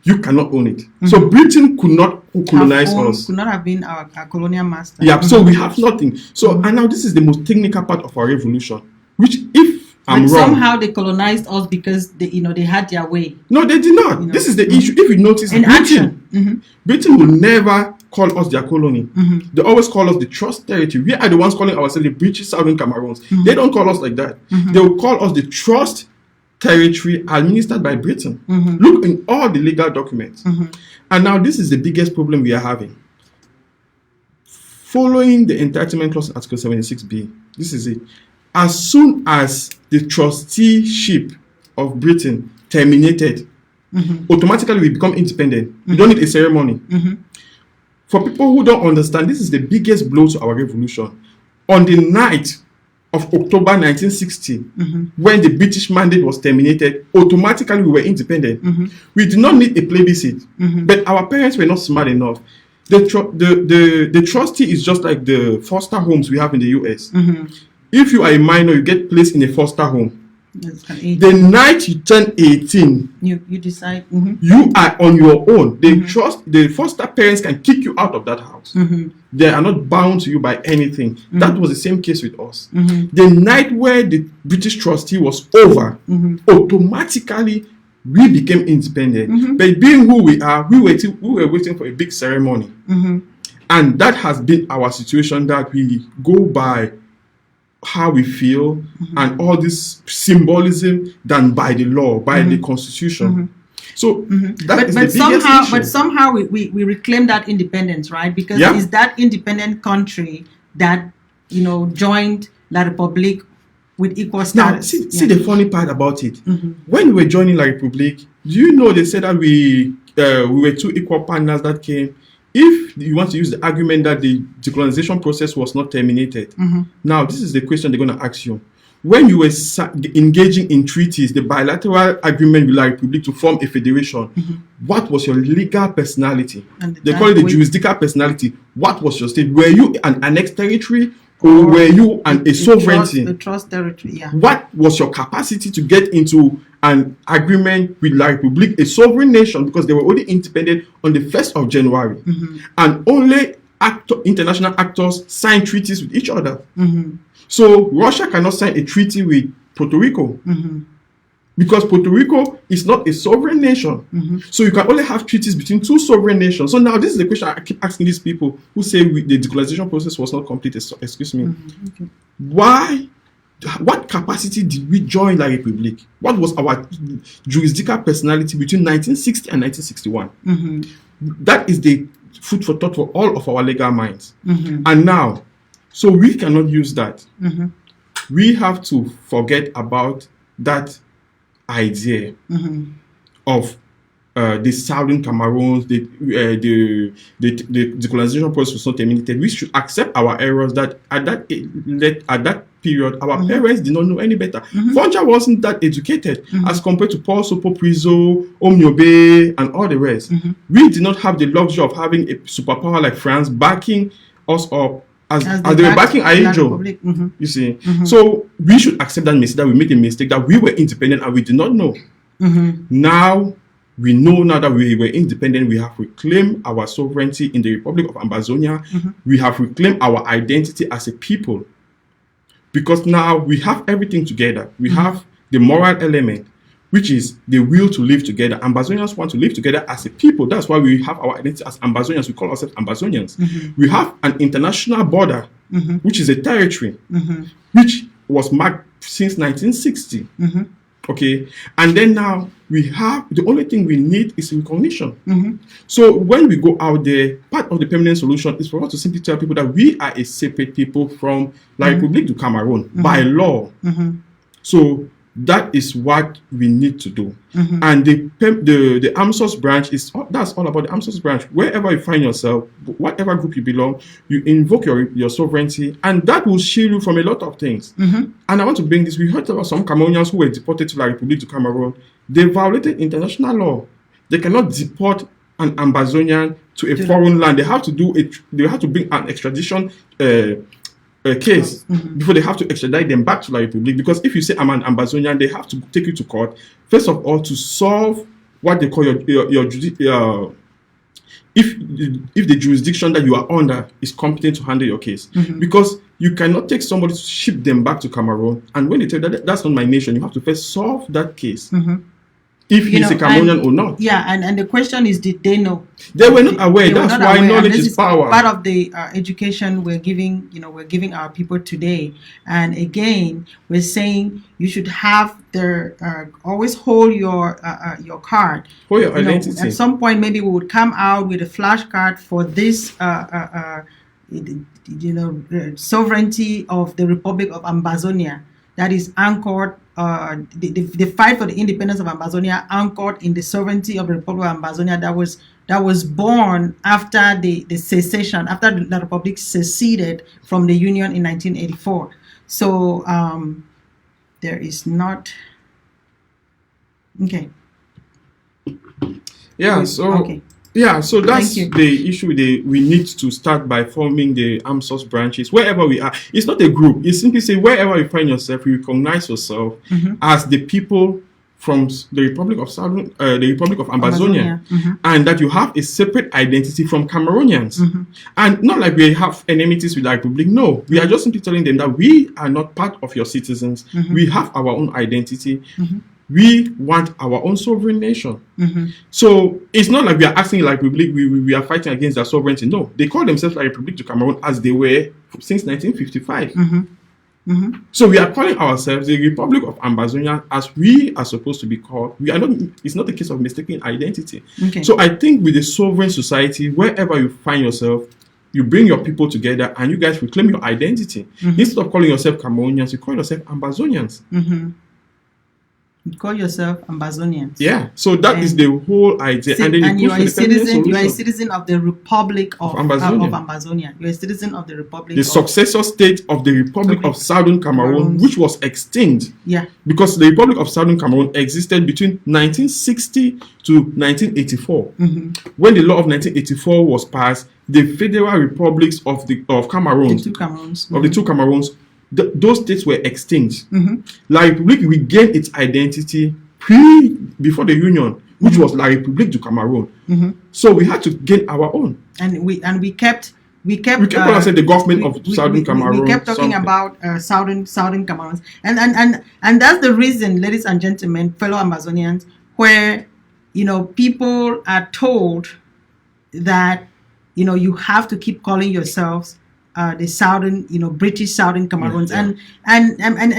You cannot own it. So Britain could not colonize us. Could not have been our colonial master. Yeah, so we have nothing. So and now this is the most technical part of our revolution, which if I'm but wrong. somehow they colonized us because they had their way. No, they did not. This is the issue. If you notice, In action. Britain will never call us their colony. They always call us the trust territory. We are the ones calling ourselves the British Southern Cameroons. They don't call us like that. They will call us the trust territory administered by Britain. Look in all the legal documents. And now this is the biggest problem we are having. Following the entitlement clause in Article 76B, this is it. As soon as the trusteeship of Britain terminated, automatically we become independent. We don't need a ceremony. For people who don't understand, this is the biggest blow to our revolution. On the night of October 1960, when the British mandate was terminated, automatically we were independent. We did not need a plebiscite, but our parents were not smart enough. The trustee is just like the foster homes we have in the US. If you are a minor, you get placed in a foster home. The night you turn 18, you decide. You are on your own. The foster parents can kick you out of that house. They are not bound to you by anything. That was the same case with us. The night where the British trustee was over, automatically we became independent. But being who we are, we were waiting for a big ceremony. And that has been our situation, that we go by how we feel and all this symbolism than by the law, by the constitution. So that is the biggest issue. But somehow we reclaim that independence, right? Because it's that independent country that joined La Republique with equal status. Now, see the funny part about it. When we were joining La Republique, do you know they said that we were two equal partners that came? If you want to use the argument that the decolonization process was not terminated, now this is the question they're going to ask you. When you were engaging in treaties, the bilateral agreement with La Republique to form a federation, what was your legal personality? They call it the jurisdictional personality. What was your state? Were you an annexed territory, or were you a sovereignty? The trust territory, yeah. What was your capacity to get into an agreement with La Republique, a sovereign nation, because they were only independent on the 1st of January. And only international actors sign treaties with each other. So Russia cannot sign a treaty with Puerto Rico. Because Puerto Rico is not a sovereign nation. So you can only have treaties between two sovereign nations. So now this is the question I keep asking these people who say the decolonization process was not completed. Excuse me. Why? What capacity did we join La Republique? What was our jurisdictional personality between 1960 and 1961? That is the food for thought for all of our legal minds. And now, so we cannot use that. We have to forget about that idea of the Southern Cameroons, the decolonization process was not terminated. We should accept our errors, that at that period, our parents did not know any better. Fonja wasn't that educated as compared to Paul Sopo Priso, Omniobe, and all the rest. We did not have the luxury of having a superpower like France backing us up as they were backing Ayejo. You see, so we should accept that mistake, that we made a mistake, that we were independent and we did not know. Now we know now that we were independent. We have reclaimed our sovereignty in the Republic of Ambazonia. We have reclaimed our identity as a people, because now we have everything together. We have the moral element, which is the will to live together. Ambazonians want to live together as a people. That's why we have our identity as Ambazonians. We call ourselves Ambazonians. We have an international border, which is a territory, which was marked since 1960. Okay, and then now we have, the only thing we need is recognition. So when we go out there, part of the permanent solution is for us to simply tell people that we are a separate people from La Republique du Cameroon by law. So that is what we need to do. And the AMSOS branch that's all about the AMSOS branch. Wherever you find yourself, whatever group you belong, you invoke your sovereignty, and that will shield you from a lot of things. And I want to bring this. We heard about some Cameroonians who were deported to La Republique du Cameroon. They violated international law. They cannot deport an Ambazonian to a foreign land. They have to bring an extradition case before they have to extradite them back to La Republique. Because if you say I'm an Ambazonian, they have to take you to court, first of all, to solve what they call your if the jurisdiction that you are under is competent to handle your case. Because you cannot take somebody to ship them back to Cameroon, and when they tell you that that's not my nation, you have to first solve that case. If he's a Cameroonian or not. Yeah, and the question is, did they know? They were not aware. That's not why aware. knowledge This is power. Part of the education we're giving, we're giving our people today. And again, we're saying you should have always hold your card. Hold your identity. At some point, maybe we would come out with a flashcard for this, sovereignty of the Republic of Ambazonia that is anchored. The fight for the independence of Ambazonia anchored in the sovereignty of the Republic of Ambazonia that was born after the cessation, after the Republic seceded from the Union in 1984. So there is not. Okay. Yeah. So. Okay. Yeah, so that's the issue. We need to start by forming the armed force branches wherever we are. It's not a group. It's simply say wherever you find yourself, you recognize yourself as the people from the Republic of Ambazonia, and that you have a separate identity from Cameroonians, and not like we have enmities with the Republic. No, we are just simply telling them that we are not part of your citizens. We have our own identity. We want our own sovereign nation. So it's not like we are acting like we are fighting against their sovereignty. No, they call themselves a Republic to Cameroon as they were since 1955. So we are calling ourselves the Republic of Ambazonia as we are supposed to be called. We are not. It's not a case of mistaken identity. So I think with a sovereign society, wherever you find yourself, you bring your people together and you guys reclaim your identity. Instead of calling yourself Cameroonians, you call yourself Ambazonians. You call yourself Ambazonians. Yeah, so that is the whole idea. And you are a citizen. You are a citizen of the Republic of Ambazonia. You are a citizen of the Republic. The successor state of the Republic of Southern Cameroon, which was extinct. Yeah. Because the Republic of Southern Cameroon existed between 1960 to 1984. When the law of 1984 was passed, the federal republics of Cameroon, the two Cameroons, of the two Cameroons. Those states were extinct. La République regained its identity before the Union, which was La République du Cameroon. So we had to gain our own. And we kept saying the government of Southern Cameroon. We kept talking about Southern Cameroons, and that's the reason, ladies and gentlemen, fellow Ambazonians, where people are told that you have to keep calling yourselves the Southern, British Southern Cameroons, and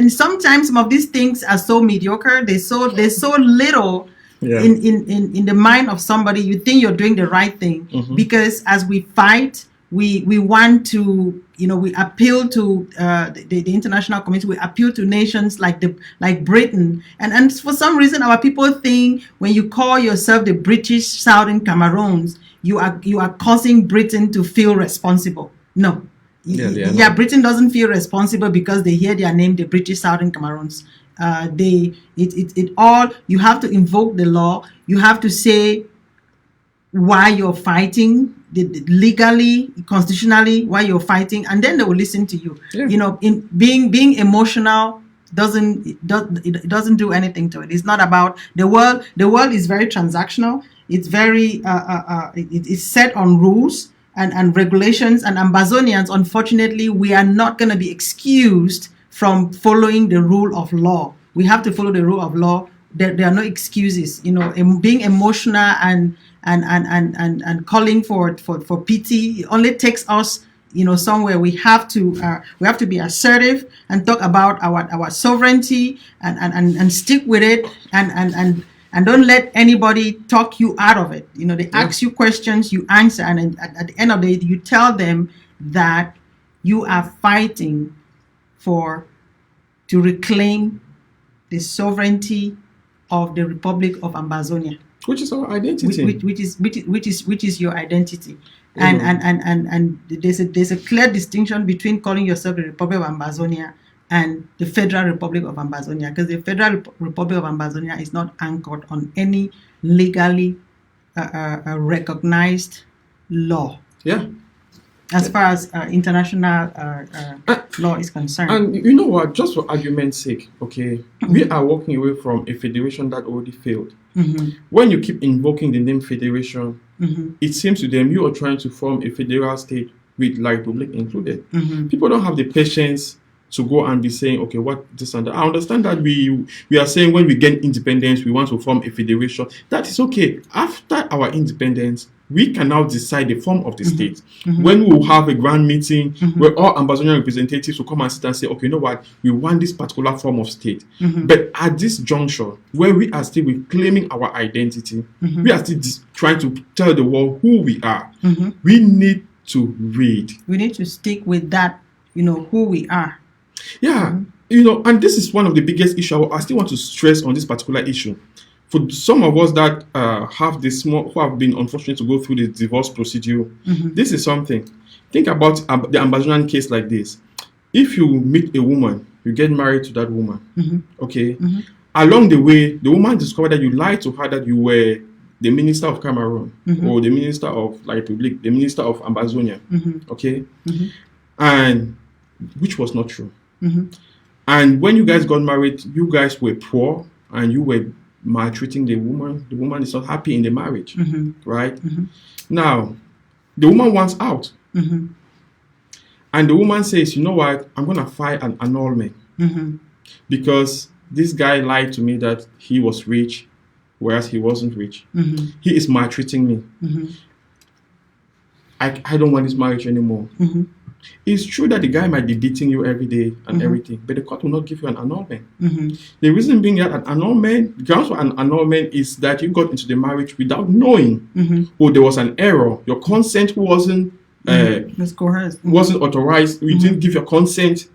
sometimes some of these things are so mediocre. They're so little in the mind of somebody. You think you're doing the right thing because as we fight, we want to, we appeal to the international community. We appeal to nations like Britain, and for some reason our people think when you call yourself the British Southern Cameroons, you are causing Britain to feel responsible. No. Britain doesn't feel responsible because they hear their name, the British Southern Cameroons. You have to invoke the law. You have to say why you're fighting, legally, constitutionally, why you're fighting, and then they will listen to you. In being emotional doesn't do anything to it. It's not about the world. The world is very transactional. It's very it's set on rules and regulations, and Ambazonians, unfortunately, we are not going to be excused from following the rule of law. We have to follow the rule of law. There are no excuses. Being emotional and calling for pity only takes us somewhere. We have to be assertive and talk about our sovereignty and stick with it and don't let anybody talk you out of it. They ask you questions, you answer, and at the end of the day, you tell them that you are fighting to reclaim the sovereignty of the Republic of Ambazonia, which is our identity, which is your identity. And there's a clear distinction between calling yourself the Republic of Ambazonia and the Federal Republic of Ambazonia, because the Federal Republic of Ambazonia is not anchored on any legally recognized law. As far as international law is concerned. And you know what? Just for argument's sake, okay, we are walking away from a federation that already failed. When you keep invoking the name federation, it seems to them you are trying to form a federal state with La Republic included. People don't have the patience to go and be saying, okay, what this and that. I understand that we are saying when we get independence, we want to form a federation. That is okay. After our independence, we can now decide the form of the state. When we will have a grand meeting where all Ambazonian representatives will come and sit and say, okay, you know what, we want this particular form of state. But at this juncture, where we are still reclaiming our identity, we are still trying to tell the world who we are. We need to read. We need to stick with that, who we are. Yeah, and this is one of the biggest issues. I still want to stress on this particular issue. For some of us that who have been unfortunate to go through the divorce procedure, this is something. Think about the Ambazonian case like this. If you meet a woman, you get married to that woman, okay? Along the way, the woman discovered that you lied to her that you were the minister of Cameroon or the minister of La Republique, the minister of Ambazonian, okay? And which was not true. And when you guys got married, you guys were poor and you were maltreating the woman. The woman is not happy in the marriage, right? Now, the woman wants out. And the woman says, you know what, I'm going to file an annulment because this guy lied to me that he was rich, whereas he wasn't rich. He is maltreating me. I don't want this marriage anymore. It's true that the guy might be beating you every day and everything, but the court will not give you an annulment. The reason being that the grounds for an annulment is that you got into the marriage without knowing, or there was an error. Your consent wasn't wasn't authorized. You didn't give your consent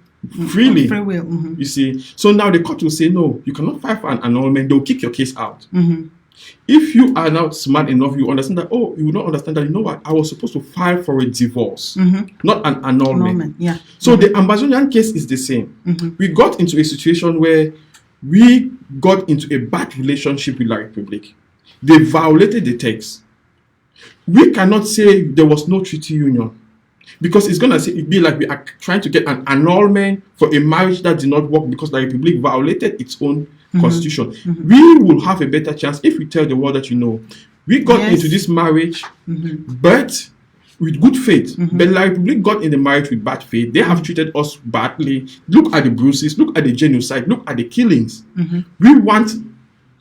freely. Free will. You see, so now the court will say no, you cannot file for an annulment. They'll kick your case out. If you are not smart enough, you understand that, you will not understand that, you know what, I was supposed to file for a divorce, not an annulment. Yeah. So the Ambazonian case is the same. We got into a situation where we got into a bad relationship with La Republique. They violated the text. We cannot say there was no treaty union because it's going to be like we are trying to get an annulment for a marriage that did not work because La Republique violated its own constitution. We will have a better chance if we tell the world that, we got into this marriage, but with good faith. But La Republique got in the marriage with bad faith. They have treated us badly. Look at the bruises. Look at the genocide. Look at the killings. We want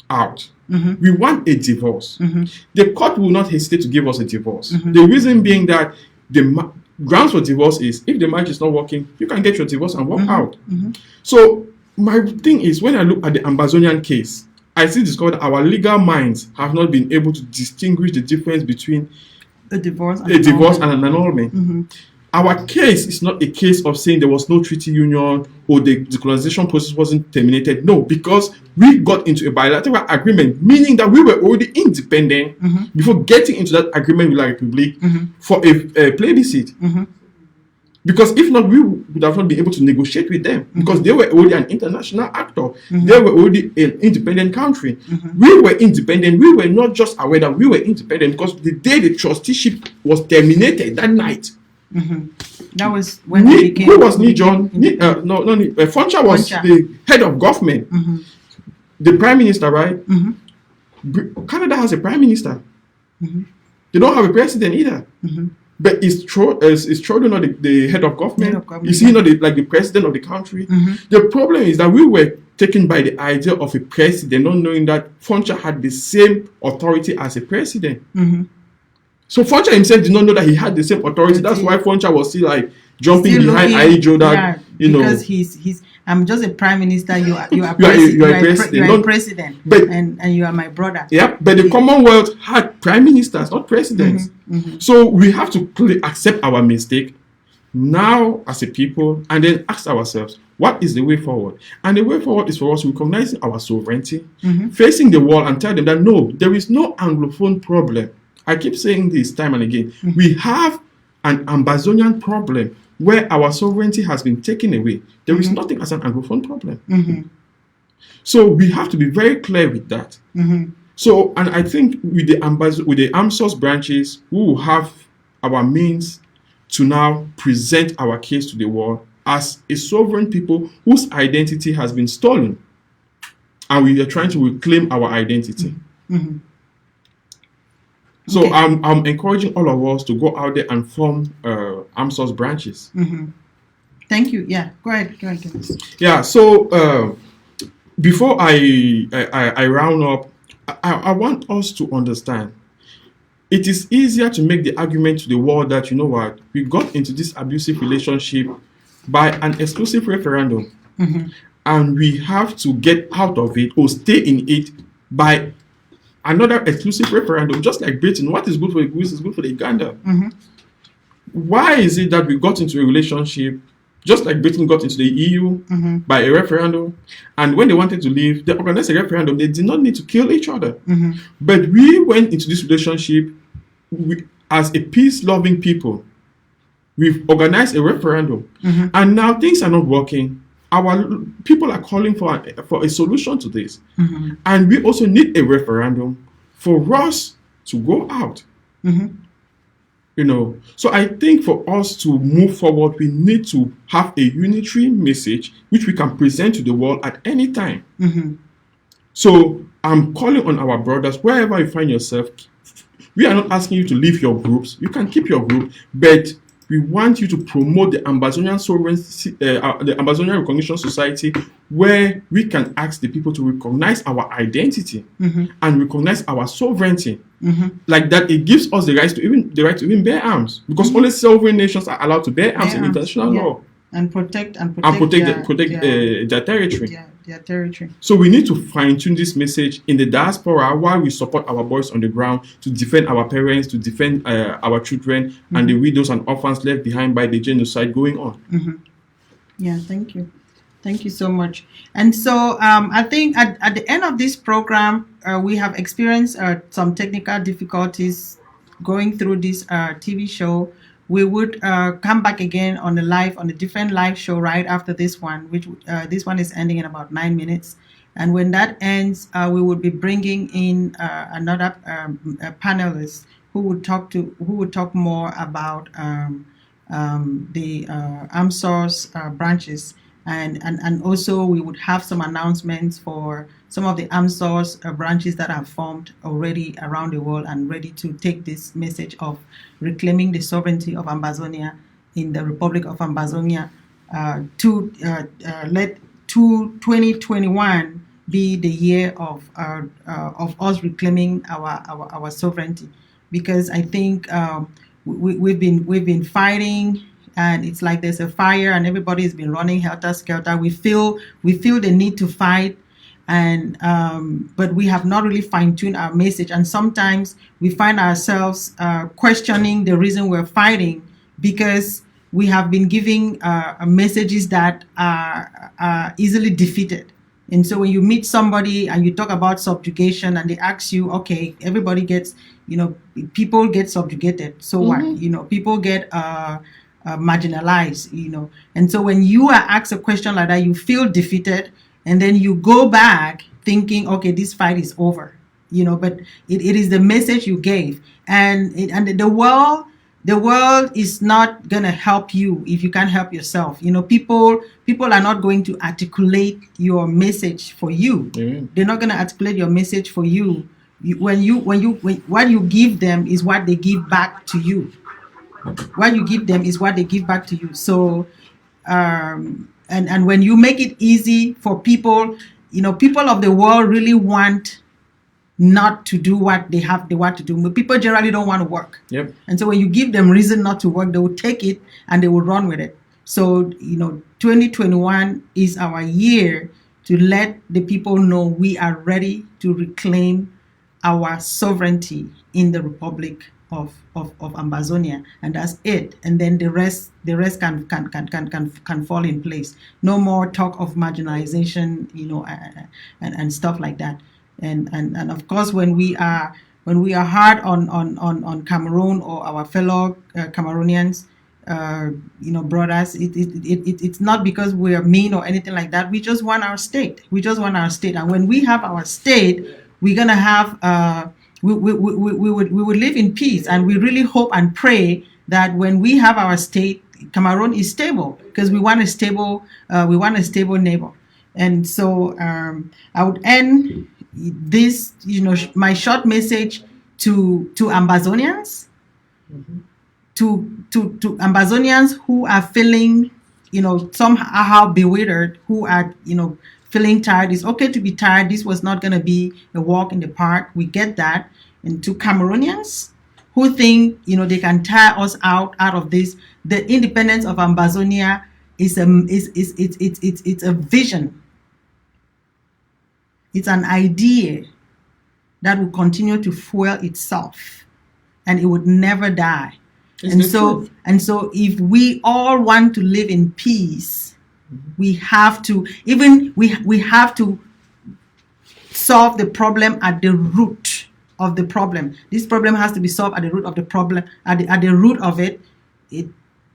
out. We want a divorce. The court will not hesitate to give us a divorce. The reason being that the grounds for divorce is if the marriage is not working, you can get your divorce and walk out. So my thing is, when I look at the Ambazonian case, I still discover that our legal minds have not been able to distinguish the difference between a divorce and an annulment. Our case is not a case of saying there was no treaty union or the decolonization process wasn't terminated. No, because we got into a bilateral agreement, meaning that we were already independent before getting into that agreement with La Republique for a plebiscite. Because if not, we would have not been able to negotiate with them because they were already an international actor. They were already an independent country. We were independent. We were not just aware that we were independent because the day the trusteeship was terminated that night. That was when we became. Who was Nijon? Foncha was the head of government. The prime minister, right? Canada has a prime minister. They don't have a president either. But is Trudeau not the head of government? Is he not the president of the country? The problem is that we were taken by the idea of a president, not knowing that Foncha had the same authority as a president. So Foncha himself did not know that he had the same authority. That's why Foncha was still jumping behind Aijo that because he's I'm just a prime minister. You are president, but, and you are my brother. Yeah, but the Commonwealth had prime ministers, not presidents. So we have to accept our mistake now as a people, and then ask ourselves, what is the way forward? And the way forward is for us recognizing our sovereignty, facing the wall, and tell them that no, there is no Anglophone problem. I keep saying this time and again. We have an Ambazonian problem where our sovereignty has been taken away. There is nothing as an Anglophone problem. So we have to be very clear with that. So, and I think with the AMSOS branches, we will have our means to now present our case to the world as a sovereign people whose identity has been stolen. And we are trying to reclaim our identity. So Okay. I'm encouraging all of us to go out there and form AMSOS branches. Thank you. Yeah, go ahead. Dennis. Yeah. So before I round up, I want us to understand. It is easier to make the argument to the world that, you know what, we got into this abusive relationship by an exclusive referendum, and we have to get out of it or stay in it by another exclusive referendum, just like Britain. What is good for the goose is good for the gander. Why is it that we got into a relationship just like Britain got into the EU by a referendum, and when they wanted to leave, they organized a referendum. They did not need to kill each other, but we went into this relationship as a peace-loving people. We've organized a referendum, and now things are not working. Our people are calling for a solution to this, and we also need a referendum for us to go out. You know, so I think for us to move forward, we need to have a unitary message which we can present to the world at any time. So I'm calling on our brothers, wherever you find yourself. We are not asking you to leave your groups. You can keep your group, but we want you to promote the Ambazonian Sovereignty, the Ambazonian Recognition Society, where we can ask the people to recognize our identity and recognize our sovereignty. Like that, it gives us the right to even bear arms, because only sovereign nations are allowed to bear arms in international law and protect their territory. Their territory. So we need to fine-tune this message in the diaspora while we support our boys on the ground to defend our parents, to defend our children and the widows and orphans left behind by the genocide going on. Yeah, thank you. Thank you so much. And so I think at the end of this program, we have experienced some technical difficulties going through this TV show. We would come back again on a different live show right after this one, which this one is ending in about 9 minutes. And when that ends, we would be bringing in another panelist who would talk more about the AMSOS branches. And also we would have some announcements for some of the AMSOS branches that have formed already around the world and ready to take this message of reclaiming the sovereignty of Ambazonia in the Republic of Ambazonia to let 2021 be the year of us reclaiming our sovereignty, because I think we've been fighting. And it's like there's a fire and everybody's been running helter-skelter. We feel the need to fight, and but we have not really fine-tuned our message. And sometimes we find ourselves questioning the reason we're fighting, because we have been giving messages that are easily defeated. And so when you meet somebody and you talk about subjugation and they ask you, okay, everybody gets, people get subjugated. So what? People get marginalized, and so when you are asked a question like that, you feel defeated, and then you go back thinking, okay, this fight is over, but it is the message you gave, and the world is not gonna help you if you can't help yourself. People are not going to articulate your message for you. They're not gonna articulate your message for you. What you give them is what they give back to you. What you give them is what they give back to you. So, and when you make it easy for people, people of the world really want not to do what they want to do. But people generally don't want to work. Yep. And so when you give them reason not to work, they will take it and they will run with it. So, 2021 is our year to let the people know we are ready to reclaim our sovereignty in the Republic of Ambazonia, and that's it. And then the rest can fall in place. No more talk of marginalization, and stuff like that. And of course, when we are hard on Cameroon or our fellow Cameroonians, brothers, it's not because we are mean or anything like that. We just want our state. And when we have our state, we're gonna have. We would live in peace, and we really hope and pray that when we have our state, Cameroon is stable, because we want a stable neighbor. And so I would end this, my short message to Ambazonians, to Ambazonians who are feeling, somehow bewildered, who are, feeling tired. It's okay to be tired. This was not going to be a walk in the park. We get that. And to Cameroonians who think, they can tire us out of this. The independence of Ambazonia is it's a vision. It's an idea that will continue to fuel itself, and it would never die. And so if we all want to live in peace, we have to we have to solve the problem at the root of the problem. This problem has to be solved at the root of the problem, at the root of it.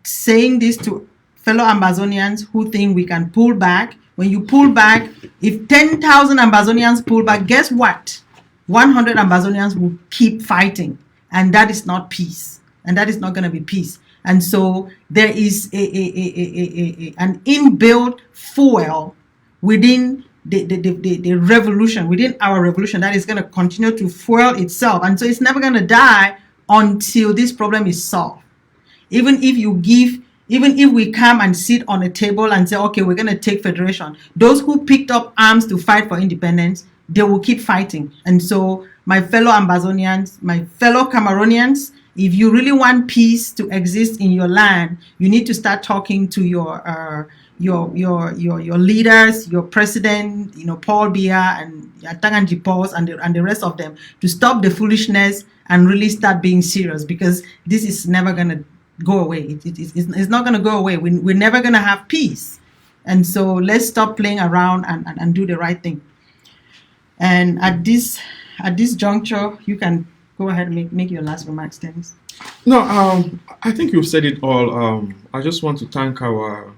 Saying this to fellow Ambazonians who think we can pull back. When you pull back, if 10,000 Ambazonians pull back, guess what? 100 Ambazonians will keep fighting, and that is not peace, and that is not going to be peace. And so there is an inbuilt fuel within the revolution, within our revolution, that is going to continue to fuel itself, and so it's never going to die until this problem is solved. Even if we come and sit on a table and say, okay, we're going to take federation, those who picked up arms to fight for independence, they will keep fighting. And so my fellow Ambazonians, my fellow Cameroonians, if you really want peace to exist in your land, you need to start talking to your leaders, your president, Paul Biya and Tanganji Paus and the rest of them, to stop the foolishness and really start being serious, because this is never going to go away. It's not going to go away. We're never going to have peace. And so let's stop playing around and do the right thing. And at this juncture, you can go ahead and make your last remarks, Dennis. No, I think you've said it all. I just want to thank our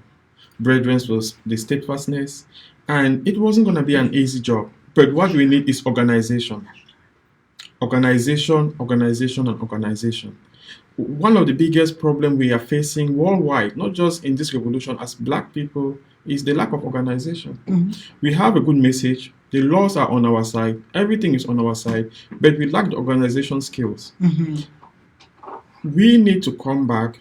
brethren for the steadfastness. And it wasn't going to be an easy job. But what we need is organization. Organization, organization, and organization. One of the biggest problems we are facing worldwide, not just in this revolution as Black people, is the lack of organization. Mm-hmm. We have a good message. The laws are on our side. Everything is on our side. But we lack the organization skills. Mm-hmm. We need to come back,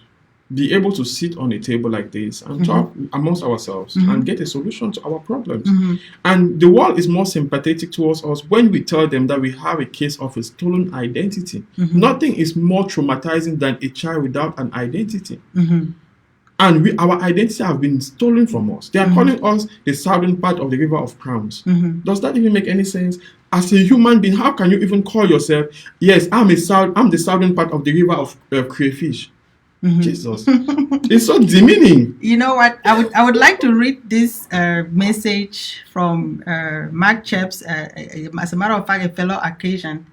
be able to sit on a table like this and talk amongst ourselves and get a solution to our problems. Mm-hmm. And the world is more sympathetic towards us when we tell them that we have a case of a stolen identity. Mm-hmm. Nothing is more traumatizing than a child without an identity. Mm-hmm. And our identity have been stolen from us. They are calling us the southern part of the River of Crowns. Mm-hmm. Does that even make any sense? As a human being, how can you even call yourself, yes, I'm the southern part of the River of Crayfish? Mm-hmm. Jesus, it's so demeaning. You know what? I would like to read this message from Mark Cheps. As a matter of fact, a fellow Arccan.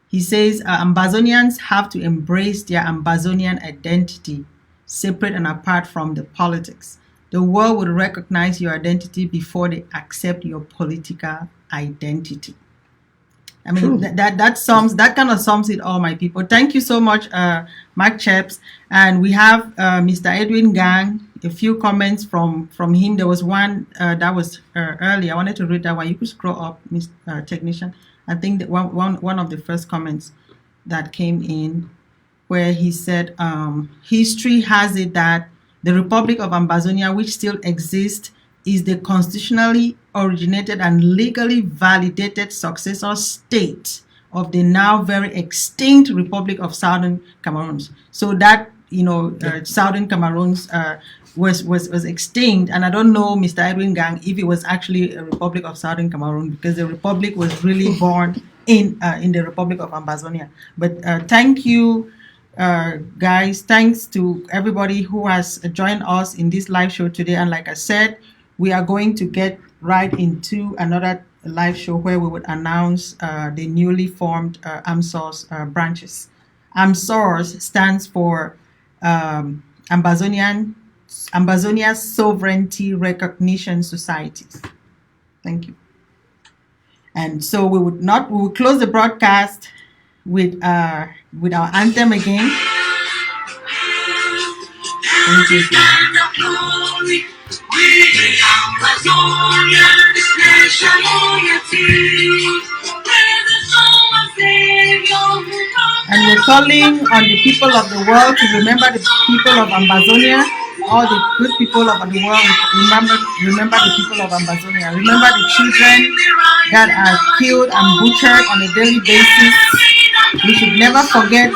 He says, Ambazonians have to embrace their Ambazonian identity, separate and apart from the politics. The world will recognize your identity before they accept your political identity. I mean, that kind of sums it all, my people. Thank you so much, Mark Cheps. And we have Mr. Edwin Gang, a few comments from him. There was one that was early. I wanted to read that one. You could scroll up, Mr. Technician. I think that one of the first comments that came in, where he said, history has it that the Republic of Ambazonia, which still exists, is the constitutionally originated and legally validated successor state of the now very extinct Republic of Southern Cameroons. So that, Southern Cameroons was extinct. And I don't know, Mr. Edwin Gang, if it was actually a Republic of Southern Cameroon, because the Republic was really born in the Republic of Ambazonia. But thank you, guys. Thanks to everybody who has joined us in this live show today. And like I said, we are going to get right into another live show where we would announce the newly formed AMSOR's branches. AMSOR's stands for Ambazonia Sovereignty Recognition Societies. Thank you. And so we will close the broadcast with our anthem again. Thank you. We the Ambazonian nation loyalty, where the soul of Savior who And we're calling on the people of the world to remember the people of Ambazonia, all the good people of the world. Remember the people of Ambazonia. Remember the children that are killed and butchered on a daily basis. We should never forget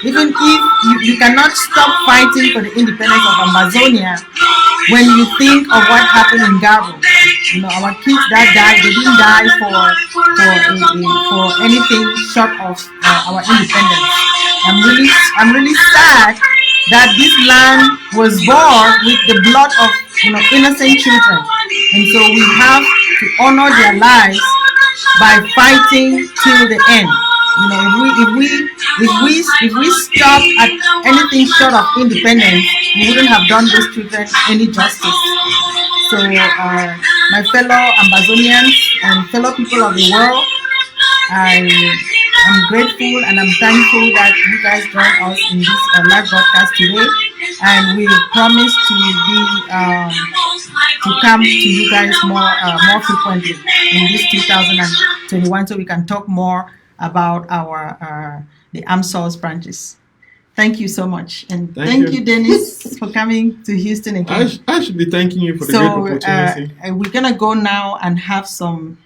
even if you cannot stop fighting for the independence of Amazonia when you think of what happened in Gabo. Our kids that died, they didn't die for anything short of our independence. I'm really sad that this land was born with the blood of innocent children, and so we have to honor their lives by fighting till the end. If we stop at anything short of independence, we wouldn't have done those children any justice. So, my fellow Ambazonians and fellow people of the world, I am grateful and I'm thankful that you guys joined us in this live broadcast today, and we promise to come to you guys more frequently in this 2021, so we can talk more about our the AMSOS branches. Thank you so much, and thank you, Dennis, for coming to Houston again. I should be thanking you for the great opportunity. We're gonna go now and have some